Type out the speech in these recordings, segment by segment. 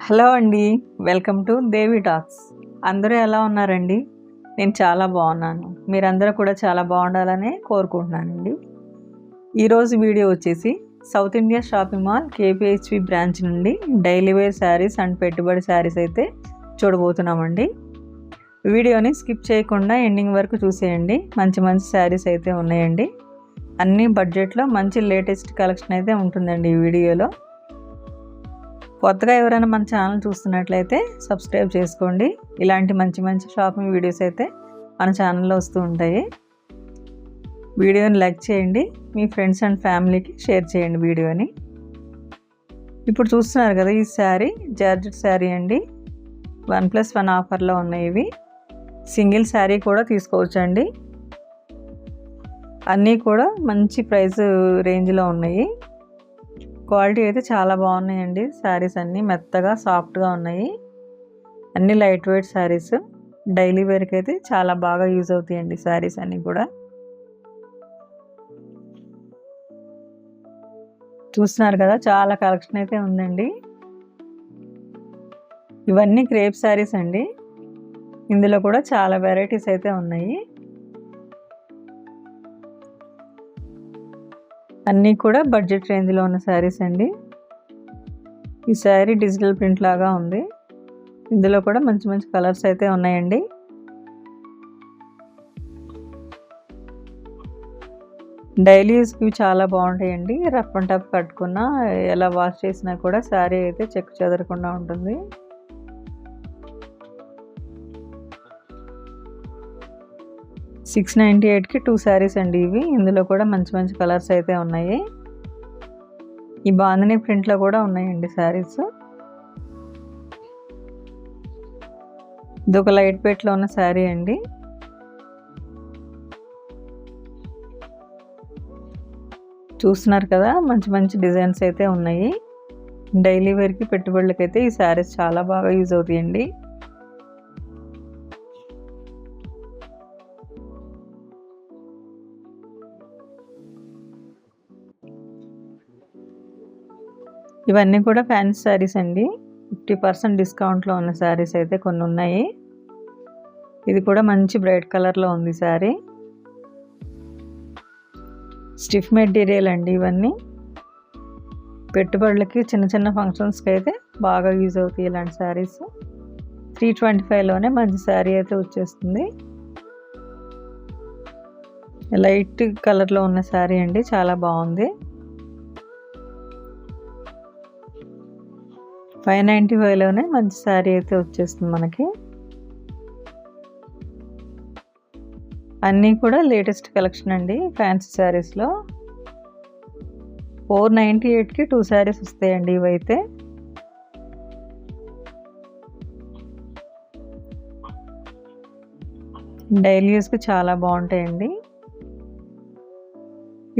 Hello అండి, welcome to Devi talks. అందరూ ఎలా ఉన్నారండి? నేను చాలా బాగున్నాను. మీరందరూ కూడా చాలా బాగుండాలనే కోరుకుంటున్నానండి. ఈరోజు వీడియో వచ్చేసి South India shopping mall KPHP branch నుండి డైలీ వేర్ శారీస్ అండ్ పెట్టుబడి శారీస్ అయితే చూడబోతున్నామండి. వీడియోని స్కిప్ చేయకుండా ఎండింగ్ వరకు చూసేయండి. మంచి మంచి శారీస్ అయితే ఉన్నాయండి. అన్ని బడ్జెట్లో మంచి లేటెస్ట్ కలెక్షన్ అయితే ఉంటుందండి ఈ వీడియోలో. కొత్తగా ఎవరైనా మన ఛానల్ చూస్తున్నట్లయితే సబ్స్క్రైబ్ చేసుకోండి. ఇలాంటి మంచి మంచి షాపింగ్ వీడియోస్ అయితే మన ఛానల్లో వస్తూ ఉంటాయి. వీడియోని లైక్ చేయండి, మీ ఫ్రెండ్స్ అండ్ ఫ్యామిలీకి షేర్ చేయండి వీడియోని. ఇప్పుడు చూస్తున్నారు కదా, ఈ శారీ జార్జెట్ శారీ అండి. 1+1 ఆఫర్లో ఉన్నాయి ఇవి. సింగిల్ శారీ కూడా తీసుకోవచ్చండి. అన్నీ కూడా మంచి ప్రైస్ రేంజ్లో ఉన్నాయి. క్వాలిటీ అయితే చాలా బాగున్నాయండి. శారీస్ అన్నీ మెత్తగా సాఫ్ట్గా ఉన్నాయి. అన్నీ లైట్ వెయిట్ శారీస్. డైలీ వేర్కి అయితే చాలా బాగా యూజ్ అవుతాయండి శారీస్ అన్నీ కూడా. చూస్తున్నారు కదా, చాలా కలెక్షన్ అయితే ఉందండి. ఇవన్నీ క్రేప్ శారీస్ అండి. ఇందులో కూడా చాలా వెరైటీస్ అయితే ఉన్నాయి. అన్నీ కూడా బడ్జెట్ రేంజ్లో ఉన్న శారీస్ అండి. ఈ శారీ డిజిటల్ ప్రింట్ లాగా ఉంది. ఇందులో కూడా మంచి మంచి కలర్స్ అయితే ఉన్నాయండి. డైలీ యూస్కి చాలా బాగుంటాయండి. రఫ్ అండ్ టఫ్ కట్టుకున్నా, ఎలా వాష్ చేసినా కూడా శారీ అయితే చెక్కు చెదరకుండా ఉంటుంది. $698కి 2 శారీస్ అండి ఇవి. ఇందులో కూడా మంచి మంచి కలర్స్ అయితే ఉన్నాయి. ఈ బాందిని ప్రింట్లో కూడా ఉన్నాయండి శారీస్. ఇది ఒక లైట్ వెయిట్లో ఉన్న శారీ అండి. చూస్తున్నారు కదా, మంచి మంచి డిజైన్స్ అయితే ఉన్నాయి. డైలీ వేర్కి పెట్టుబడులకైతే ఈ శారీస్ చాలా బాగా యూజ్ అవుతాయండి. ఇవన్నీ కూడా ఫ్యాన్సీ శారీస్ అండి. 50% డిస్కౌంట్లో ఉన్న శారీస్ అయితే కొన్ని ఉన్నాయి. ఇది కూడా మంచి బ్రైట్ కలర్లో ఉంది శారీ. స్టిఫ్ మెటీరియల్ అండి ఇవన్నీ. పెట్టుబడులకి చిన్న చిన్న ఫంక్షన్స్కి అయితే బాగా యూజ్ అవుతాయి ఇలాంటి శారీస్. 325లోనే మంచి శారీ అయితే వచ్చేస్తుంది. లైట్ కలర్లో ఉన్న శారీ అండి, చాలా బాగుంది. 595లోనే మంచి శారీ అయితే వచ్చేస్తుంది మనకి. అన్నీ కూడా లేటెస్ట్ కలెక్షన్ అండి ఫ్యాన్సీ శారీస్లో. 498కి 2 శారీస్ వస్తాయండి ఇవైతే. డైలీ యూస్కి చాలా బాగుంటాయండి.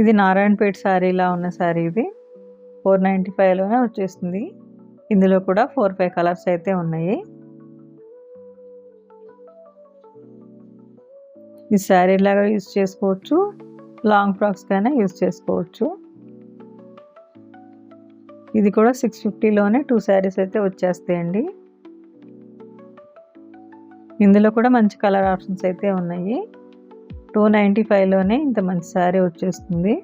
ఇది నారాయణపేట శారీలా ఉన్న శారీ ఇది. 495లోనే వచ్చేస్తుంది. ఇందులో కూడా 4-5 కలర్స్ అయితే ఉన్నాయి. ఈ శారీ లాగా యూజ్ చేసుకోవచ్చు, లాంగ్ ఫ్రాక్స్కైనా యూజ్ చేసుకోవచ్చు. ఇది కూడా 650లోనే 2 శారీస్ అయితే వచ్చేస్తాయండి. ఇందులో కూడా మంచి కలర్ ఆప్షన్స్ అయితే ఉన్నాయి. 295లోనే ఇంత మంచి శారీ వచ్చేస్తుంది.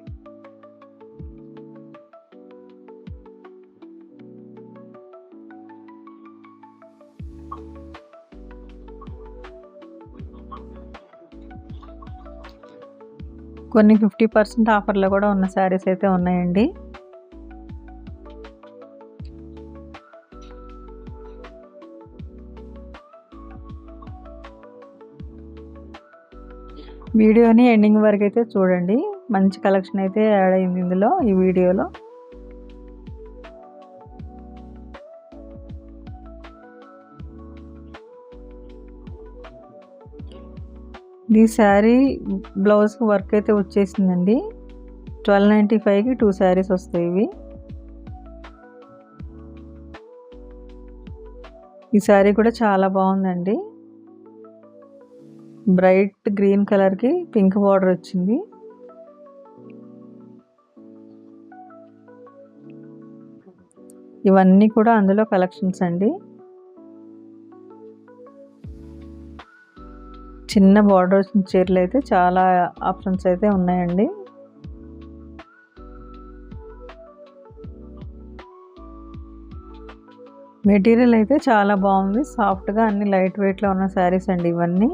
కొన్ని 50% ఆఫర్లో కూడా ఉన్న శారీస్ అయితే ఉన్నాయండి. వీడియోని ఎండింగ్ వరకు అయితే చూడండి. మంచి కలెక్షన్ అయితే యాడ్ అయింది ఇందులో, ఈ వీడియోలో. ఈ శారీ బ్లౌజ్కి వర్క్ అయితే వచ్చేసిందండి. 1295కి 2 శారీస్ వస్తాయి ఇవి. ఈ శారీ కూడా చాలా బాగుందండి. బ్రైట్ గ్రీన్ కలర్కి పింక్ బార్డర్ వచ్చింది. ఇవన్నీ కూడా అందులో కలెక్షన్స్ అండి. చిన్న బార్డర్ వచ్చిన చీరలు అయితే చాలా ఆప్షన్స్ అయితే ఉన్నాయండి. మెటీరియల్ అయితే చాలా బాగుంది, సాఫ్ట్గా అన్ని లైట్ వెయిట్లో ఉన్న శారీస్ అండి ఇవన్నీ.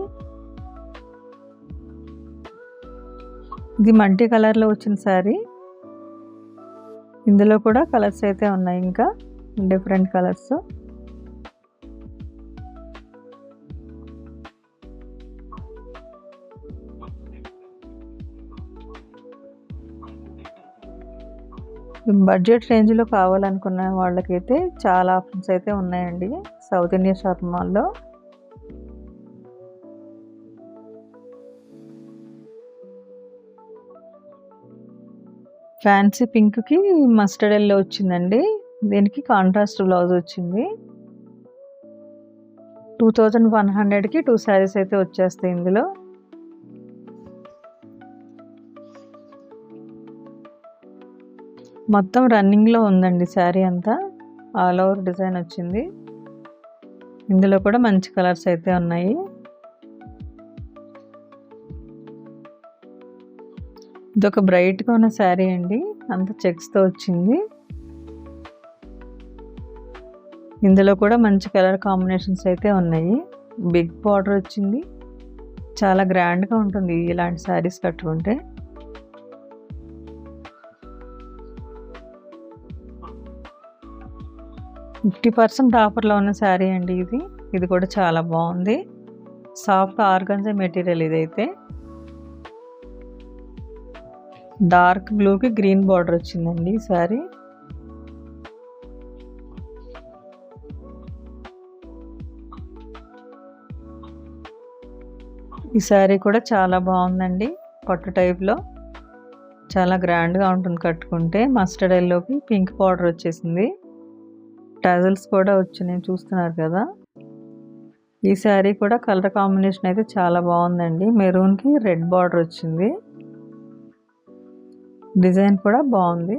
ఇది మల్టీ కలర్లో వచ్చిన శారీ. ఇందులో కూడా కలర్స్ అయితే ఉన్నాయి, ఇంకా డిఫరెంట్ కలర్స్. బడ్జెట్ రేంజ్లో కావాలనుకున్న వాళ్ళకైతే చాలా ఆప్షన్స్ అయితే ఉన్నాయండి సౌత్ ఇండియా షాపింగ్ మాల్లో. ఫ్యాన్సీ పింక్కి మస్టర్డ్ ఎల్లో వచ్చిందండి. దీనికి కాంట్రాస్ట్ బ్లౌజ్ వచ్చింది. 2100కి 2 శారీస్ అయితే వచ్చేస్తాయి ఇందులో. మొత్తం రన్నింగ్లో ఉందండి శారీ అంతా, ఆల్ ఓవర్ డిజైన్ వచ్చింది. ఇందులో కూడా మంచి కలర్స్ అయితే ఉన్నాయి. ఇదొక బ్రైట్గా ఉన్న శారీ అండి, అంత చెక్స్తో వచ్చింది. ఇందులో కూడా మంచి కలర్ కాంబినేషన్స్ అయితే ఉన్నాయి. బిగ్ బార్డర్ వచ్చింది, చాలా గ్రాండ్గా ఉంటుంది ఇలాంటి శారీస్ కట్టుకుంటే. $50% ఆఫర్లో ఉన్న శారీ అండి ఇది. ఇది కూడా చాలా బాగుంది, సాఫ్ట్ ఆర్గంజా మెటీరియల్. ఇదైతే డార్క్ బ్లూకి గ్రీన్ బార్డర్ వచ్చిందండి ఈ శారీ. ఈ శారీ కూడా చాలా బాగుందండి, పట్టు టైప్లో చాలా గ్రాండ్గా ఉంటుంది కట్టుకుంటే. మస్టర్డ్ ఎల్లోకి పింక్ బార్డర్ వచ్చేసింది, టజల్స్ కూడా వచ్చినాయి చూస్తున్నారు కదా. ఈ శారీ కూడా కలర్ కాంబినేషన్ అయితే చాలా బాగుందండి, మెరూన్కి రెడ్ బార్డర్ వచ్చింది. డిజైన్ కూడా బాగుంది.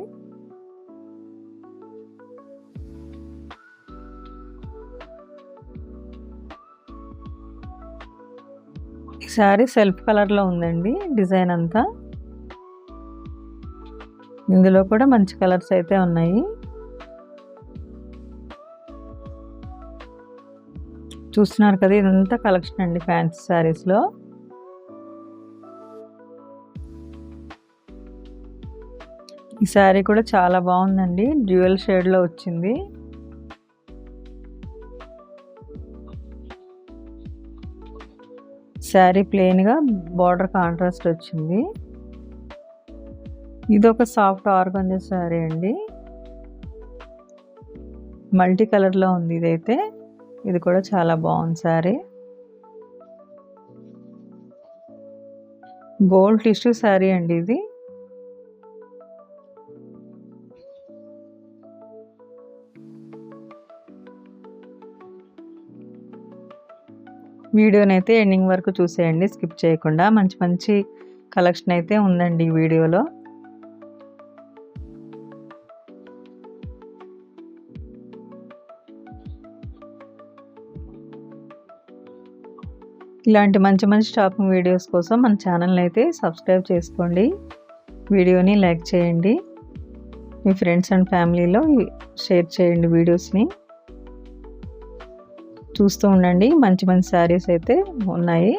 ఈ శారీ సెల్ఫ్ కలర్లో ఉందండి డిజైన్ అంతా. ఇందులో కూడా మంచి కలర్స్ అయితే ఉన్నాయి. చూస్తున్నారు కదా, ఇదంతా కలెక్షన్ అండి ఫ్యాన్సీ శారీస్లో. ఈ శారీ కూడా చాలా బాగుందండి, డ్యూయల్ షేడ్లో వచ్చింది. శారీ ప్లెయిన్గా బార్డర్ కాంట్రాస్ట్ వచ్చింది. ఇది ఒక సాఫ్ట్ ఆర్గంజా శారీ అండి, మల్టీ కలర్లో ఉంది ఇదైతే. ఇది కూడా చాలా బాగుంది శారీ. గోల్డ్ టిష్యూ శారీ అండి ఇది. వీడియోనైతే ఎండింగ్ వరకు చూసేయండి, స్కిప్ చేయకుండా. మంచి మంచి కలెక్షన్ అయితే ఉందండి ఈ వీడియోలో. ఇలాంటి మంచి మంచి షాపింగ్ వీడియోస్ కోసం మన ఛానల్ని అయితే సబ్స్క్రైబ్ చేసుకోండి, వీడియోని లైక్ చేయండి, మీ ఫ్రెండ్స్ అండ్ ఫ్యామిలీలో షేర్ చేయండి వీడియోస్ని. చూస్తూ ఉండండి, మంచి మంచి శారీస్ అయితే ఉన్నాయి.